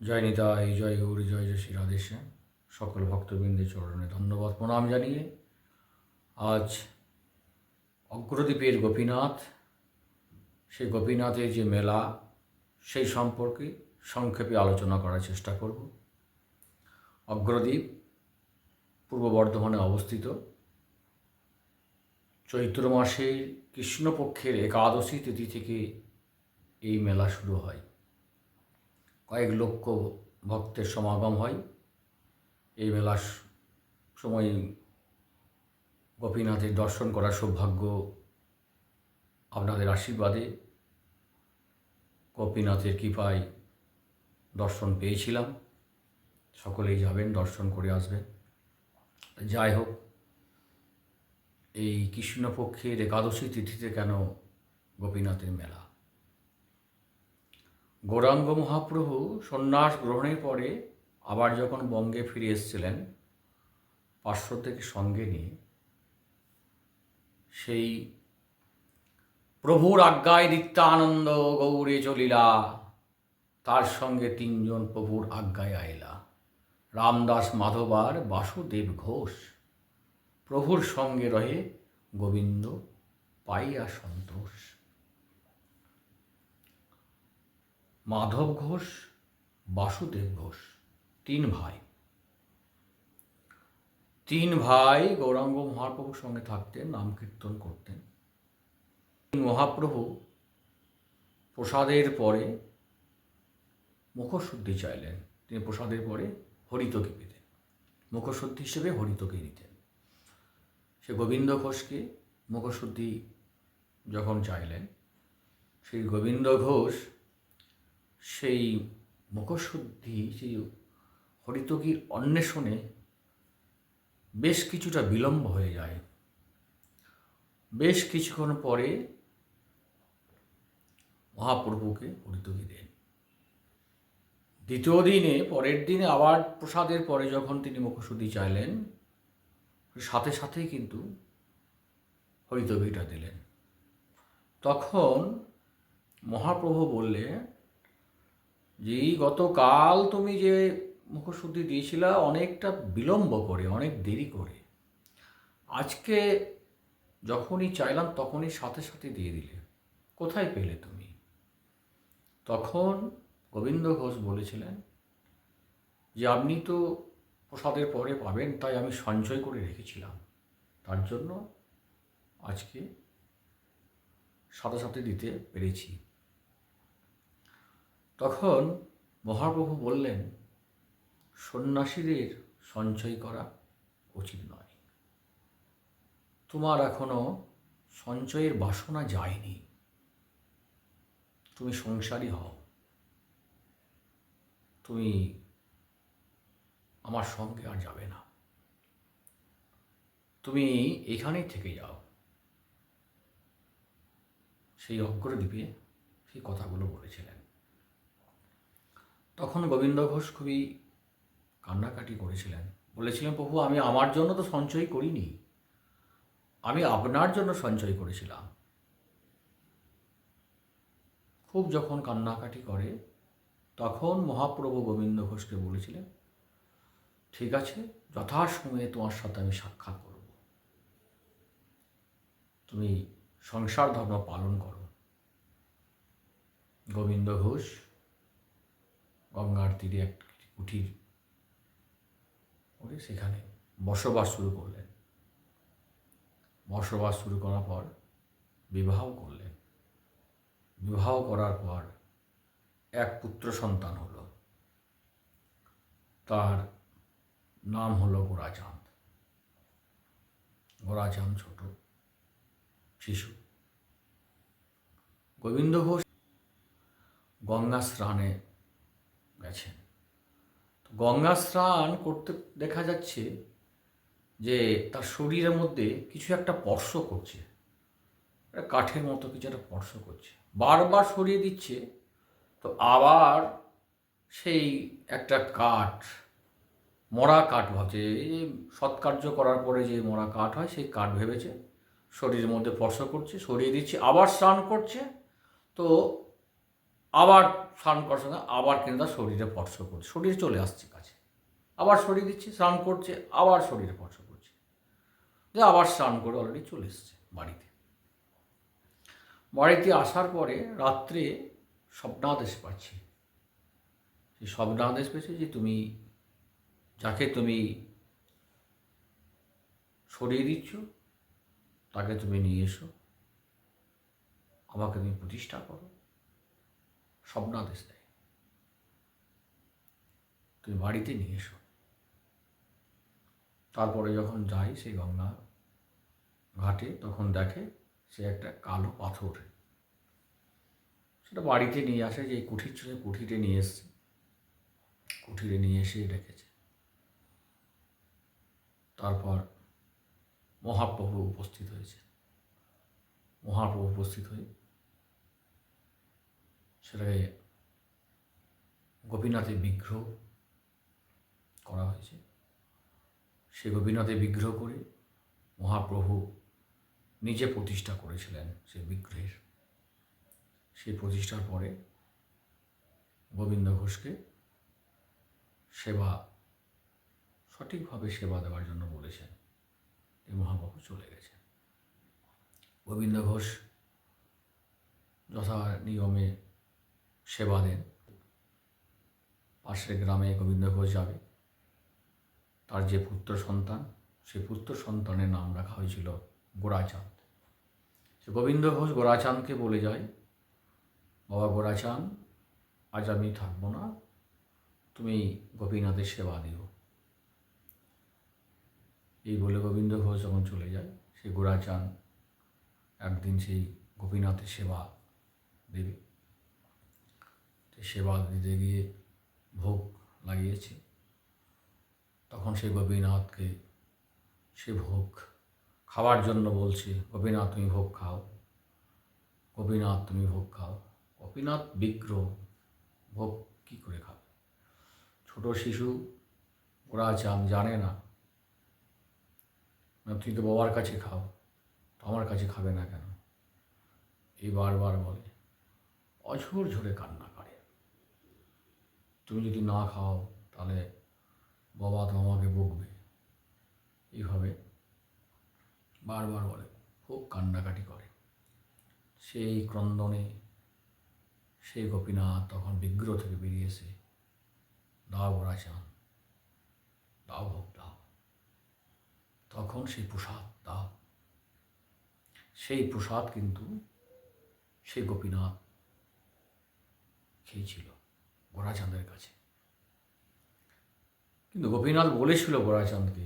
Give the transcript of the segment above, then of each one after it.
জয় নিতাই, জয় গৌরী, জয় শ্রী রাধেশ্যাম। সকল ভক্তবৃন্দের চরণে ধন্যবাদ প্রণাম জানিয়ে আজ অগ্রদ্বীপের গোপীনাথ, সেই গোপীনাথের যে মেলা সেই সম্পর্কে সংক্ষেপে আলোচনা করার চেষ্টা করব। অগ্রদ্বীপ পূর্ব বর্ধমানে অবস্থিত। চৈত্র মাসের কৃষ্ণপক্ষের একাদশী তিথি থেকে এই মেলা শুরু হয়। কয়েক লক্ষ ভক্তের সমাগম হয়। এই মেলার সময় গোপীনাথের দর্শন করার সৌভাগ্য আপনাদের আশীর্বাদে, গোপীনাথের কৃপায় দর্শন পেয়েছিলাম। সকলেই যাবেন, দর্শন করে আসবেন। যাই হোক, এই কৃষ্ণপক্ষের একাদশী তিথিতে কেন গোপীনাথের মেলা? গৌরাঙ্গ মহাপ্রভু সন্ন্যাস গ্রহণের পরে আবার যখন বঙ্গে ফিরে এসেছিলেন পার্শ্বদেরকে সঙ্গে নিয়ে, সেই প্রভুর আজ্ঞায় নিত্যানন্দ গৌরে চলিলা, তার সঙ্গে তিনজন প্রভুর আজ্ঞায় আইলা। রামদাস মাধবার বাসুদেব ঘোষ, প্রভুর সঙ্গে রহে গোবিন্দ পাইয়া সন্তোষ। মাধব ঘোষ, বাসুদেব ঘোষ, তিন ভাই গৌরাঙ্গ মহাপ্রভুর সঙ্গে থাকতেন, নাম কীর্তন করতেন। মহাপ্রভু প্রসাদের পরে মুখশুদ্ধি চাইলেন। তিনি প্রসাদের পরে হরিতকি পেতেন, মুখশুদ্ধি হিসেবে হরিতকি নিতেন। সে গোবিন্দ ঘোষকে মুখশুদ্ধি যখন চাইলেন, সেই গোবিন্দ ঘোষ সেই মুখশুদ্ধি, সেই হরিতকির অন্বেষণে বেশ কিছুটা বিলম্ব হয়ে যায়। বেশ কিছুক্ষণ পরে মহাপ্রভুকে হরিতকি দেন। দ্বিতীয় দিনে, পরের দিনে আবার প্রসাদের পরে যখন তিনি মুখশুদ্ধি চাইলেন, সাথে সাথেই কিন্তু হরিতকিটা দিলেন। তখন মহাপ্রভু বললে যে গতকাল তুমি যে মুখশুদ্ধি দিয়েছিলা অনেকটা বিলম্ব করে, অনেক দেরি করে, আজকে যখনই চাইলাম তখনই সাথে সাথে দিয়ে দিলে, কোথায় পেলে তুমি? তখন গোবিন্দ ঘোষ বলেছিলেন যে আপনি তো প্রসাদের পরে পাবেন, তাই আমি সঞ্চয় করে রেখেছিলাম, তার জন্য আজকে সাথে সাথে দিতে পেরেছি। তখন মহাপ্রভু বললেন, সন্ন্যাসীদের সঞ্চয় করা উচিত নয়। তোমার এখনো সঞ্চয়ের বাসনা যায়নি, তুমি সংসারী হও, তুমি আমার সঙ্গে আর যাবে না, তুমি এখানেই থেকে যাও। সেই অগ্রদ্বীপে সেই কথাগুলো বলেছিলেন। তখন গোবিন্দ ঘোষ খুবই কান্নাকাটি করেছিলেন, বলেছিলেন, প্রভু আমি আমার জন্য তো সঞ্চয় করিনি, আমি আপনার জন্য সঞ্চয় করেছিলাম। খুব যখন কান্নাকাটি করে, তখন মহাপ্রভু গোবিন্দ ঘোষকে বলেছিলেন, ঠিক আছে, যথাসময়ে তোমার সাথে আমি সাক্ষাৎ করব, তুমি সংসার ধর্ম পালন করো। গোবিন্দ ঘোষ গঙ্গার তীরে একটি কুঠির করে সেখানে বসবাস শুরু করলেন। বসবাস শুরু করার পর বিবাহ করলেন। বিবাহ করার পর এক পুত্র সন্তান হলো, তার নাম হলো গোরাচাঁদ। গোরাচাঁদ ছোট শিশু। গোবিন্দ ঘোষ গঙ্গা স্নানে গেছেন। গঙ্গা স্নান করতে দেখা যাচ্ছে যে তার শরীরের মধ্যে কিছু একটা স্পর্শ করছে, কাঠের মতো কিছু একটা স্পর্শ করছে, বারবার সরিয়ে দিচ্ছে, তো আবার সেই একটা কাঠ, মরা কাঠ ভাবছে, এই যে সৎকার্য করার পরে যে মরা কাঠ হয় সেই কাঠ ভেবেছে, শরীরের মধ্যে স্পর্শ করছে, সরিয়ে দিচ্ছে, আবার স্নান করছে, তো আবার স্নান করার সঙ্গে আবার কিন্তু তার শরীরে স্পর্শ করছে, শরীরে চলে আসছে কাছে, আবার শরীর দিচ্ছে, স্নান করছে, আবার শরীরে স্পর্শ করছে, যে আবার স্নান করে অলরেডি চলে এসছে বাড়িতে। বাড়িতে আসার পরে রাত্রে স্বপ্নাদেশ পাচ্ছি। সেই স্বপ্নাদেশ পেয়েছে যে তুমি যাকে তুমি সরিয়ে দিচ্ছ তাকে তুমি নিয়ে এসো, আমাকে তুমি প্রতিষ্ঠা করো। স্বপ্নাদেশ দেয়, তুমি বাড়িতে নিয়ে এসো। তারপরে যখন যাই সেই গঙ্গা ঘাটে, তখন দেখে সে একটা কালো পাথর, সেটা বাড়িতে নিয়ে আসে, যে কুঠির ছিল কুঠিরে নিয়ে এসছে, কুঠিরে নিয়ে এসে রেখেছে। তারপর মহাপ্রভু উপস্থিত হয়েছে। মহাপ্রভু উপস্থিত হয়ে সেটাকে গোপীনাথের বিগ্রহ করা হয়েছে। সে গোপীনাথের বিগ্রহ করে মহাপ্রভু নিজে প্রতিষ্ঠা করেছিলেন সেই বিগ্রহের। সেই প্রতিষ্ঠার পরে গোবিন্দ ঘোষকে সেবা, সঠিকভাবে সেবা দেওয়ার জন্য বলেছেন। এই মহাপ্রভু চলে গেছেন। গোবিন্দ ঘোষ যথা নিয়মে সেবা দেন। পাশের গ্রামে গোবিন্দ ঘোষ যাবে, তার যে পুত্র সন্তান, সেই পুত্র সন্তানের নাম রাখা হয়েছিল গোরাচাঁদ। সে গোবিন্দ ঘোষ গোরাচাঁদকে বলে যায়, বাবা গোরাচাঁদ, আজ আমি থাকবো না, তুমি গোপীনাথের সেবা দিও। এই বলে গোবিন্দ ঘোষ যখন চলে যায়, সেই গোরাচাঁদ একদিন সেই গোপীনাথের সেবা দেবে। সেবা দিতে গিয়ে ভোগ লাগিয়েছে, তখন সে গোপীনাথকে সে ভোগ খাওয়ার জন্য বলছে, গোপীনাথ তুমি ভোগ খাও, গোপীনাথ তুমি ভোগ খাও। গোপীনাথ বিগ্রহ, ভোগ কী করে খাবে? ছোট শিশু গোরাচাঁদ জানে না, তুমি তো বাবার কাছে খাও, তো আমার কাছে খাবে না কেন? এই বারবার বলে, অঝোর ঝরে কান্না করে, তুমি যদি না খাও তাহলে বাবা তো আমাকে বকবে। এইভাবে বারবার বলে, খুব কান্নাকাটি করে। সেই ক্রন্দনে সেই গোপীনাথ তখন বিগ্রহ থেকে বেরিয়ে এসে, দাও গোরাচাঁদ, দাও ভোগ দাও। তখন সেই প্রসাদ দাও। সেই প্রসাদ কিন্তু সেই গোপীনাথ খেয়েছিল গোরাচাঁদের কাছে। কিন্তু গোপীনাথ বলেছিল গোরাচাঁদকে,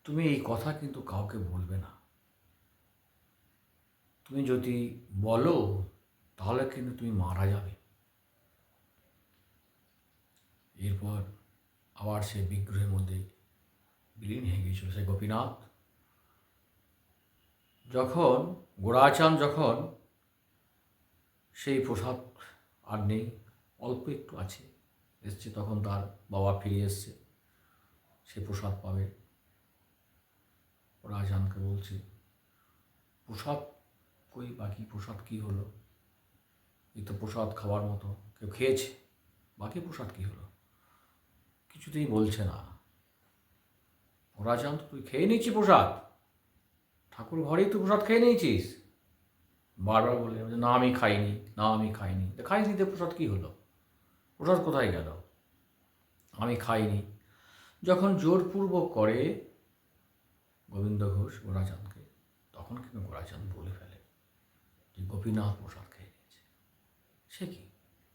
তুমি এই কথা কিন্তু কাউকে বলবে না, তুমি যদি বলো তাহলে কিন্তু তুমি মারা যাবে। এরপর আবার সে বিগ্রহের মধ্যে বিলীন হয়ে গিয়েছিল সেই গোপীনাথ। যখন গোরাচাঁদ যখন সেই প্রসাদ আর নেই, অল্প একটু আছে, এসছে, তখন তার বাবা ফিরে এসছে, সে প্রসাদ পাবে। গোরাচাঁদকে বলছে, প্রসাদ কই, বাকি প্রসাদ কী হলো? এই তো প্রসাদ খাওয়ার মতো, কেউ খেয়েছে, বাকি প্রসাদ কী হলো? কিছুতেই বলছে না। গোরাচাঁদ, তুই খেয়ে নিচ্ছি প্রসাদ, ঠাকুর ঘরেই তো প্রসাদ খেয়ে নিয়েছিস। বারবার বলে, না আমি খাইনি, না আমি খাইনি। খাইনি তো প্রসাদ কী হলো? প্রসাদ কোথায় গেল? আমি খাইনি। যখন জোরপূর্বক করে গোবিন্দ ঘোষ গোরাচাঁদকে, তখন কিন্তু গোরাচাঁদ বলে ফেলে যে গোপীনাথ প্রসাদ খেয়ে নিয়েছে। সে কি?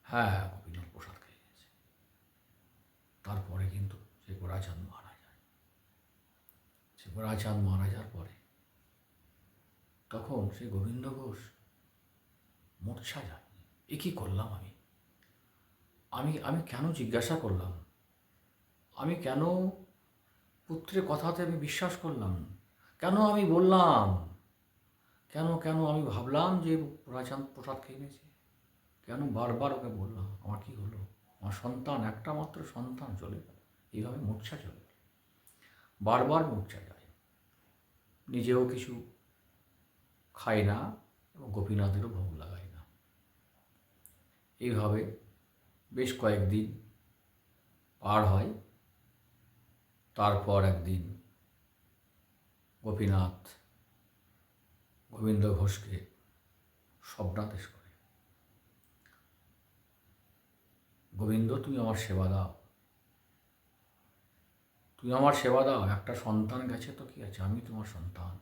হ্যাঁ, গোপীনাথ প্রসাদ খেয়ে নিয়েছে। তারপরে কিন্তু সে গোরাচাঁদ মারা যায়। সে গোরাচাঁদ মারা যাওয়ার পরে তখন সে গোবিন্দ ঘোষ মূর্ছা যায়, এ কী করলাম আমি? আমি কেন জিজ্ঞাসা করলাম? আমি কেন পুত্রের কথাতে আমি বিশ্বাস করলাম? কেন আমি বললাম? কেন কেন আমি ভাবলাম যে গোরাচাঁদ প্রসাদ খেয়ে নিয়েছে? কেন বারবার ওকে বললাম? আমার কী হলো? আমার সন্তান, একটা মাত্র সন্তান চলে গেল। এইভাবে মূর্ছা চলে গেল, বারবার মূর্ছা যায়, নিজেও কিছু খায় না এবং গোপীনাথেরও ভোগ লাগায় না। এইভাবে বেশ কয়েকদিন পার হয়। তারপর একদিন গোপীনাথ গোবিন্দ ঘোষকে স্বপ্নাদেশ করে, গোবিন্দ, তুমি আমার সেবা দাও, তুমি আমার সেবা দাও। একটা সন্তান গেছে তো কি আছে, আমি তোমার সন্তান।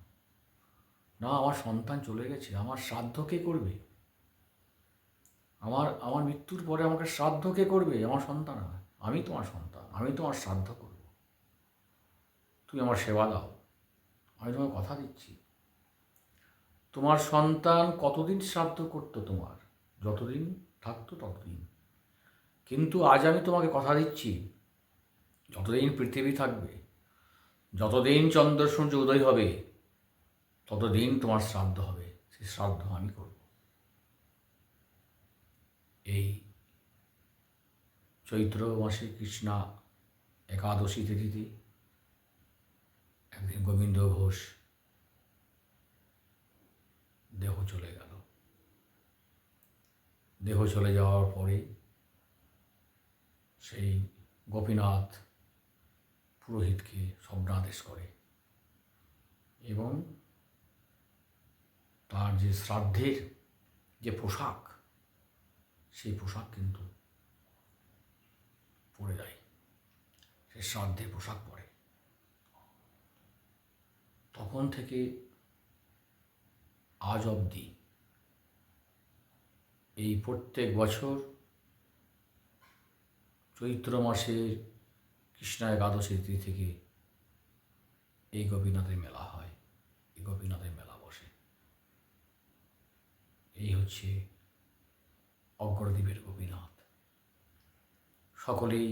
না, আমার সন্তান চলে গেছে, আমার শ্রাদ্ধ কে করবে? আমার আমার মৃত্যুর পরে আমাকে শ্রাদ্ধ কে করবে? আমার সন্তান, আমি তোমার সন্তান, আমি তোমার শ্রাদ্ধ করব। তুমি আমার সেবা দাও, আমি তোমার কথা দিচ্ছি। তোমার সন্তান কতদিন শ্রাদ্ধ করতো তোমার? যতদিন থাকতো ততদিন। কিন্তু আজ আমি তোমাকে কথা দিচ্ছি, যতদিন পৃথিবী থাকবে, যতদিন চন্দ্র সূর্য উদয় হবে, ততদিন তোমার শ্রাদ্ধ হবে। সেই শ্রাদ্ধ আমি করব। এই চৈত্র মাসে কৃষ্ণা একাদশী তিথিতে একদিন গোবিন্দ ঘোষ দেহ চলে গেল। দেহ চলে যাওয়ার পরে সেই গোপীনাথ পুরোহিতকে স্বপ্নাদেশ করে এবং তার যে শ্রাদ্ধের যে পোশাক, সেই পোশাক কিন্তু পরে দেয়। সে শ্রাদ্ধের পোশাক পরে। তখন থেকে আজ অবধি এই প্রত্যেক বছর চৈত্র মাসের কৃষ্ণা একাদশী তিথি থেকে এই গোপীনাথের মেলা হয়, এই গোপীনাথের মেলা বসে। এই হচ্ছে অগ্রদ্বীপের গোপীনাথ। সকলেই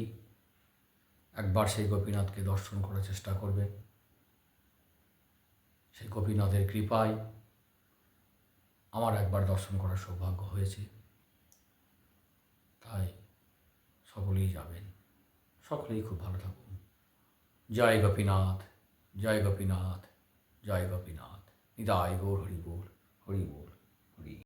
একবার সেই গোপীনাথকে দর্শন করার চেষ্টা করবেন। সেই গোপীনাথের কৃপায় আমার একবার দর্শন করার সৌভাগ্য হয়েছে। তাই সকলেই যাবেন, সকলেই খুব ভালো থাকুন। জয় গোপীনাথ, জয় গোপীনাথ, জয় গোপীনাথ। নিতাই গৌর হরি বল, হরি বল, হরি।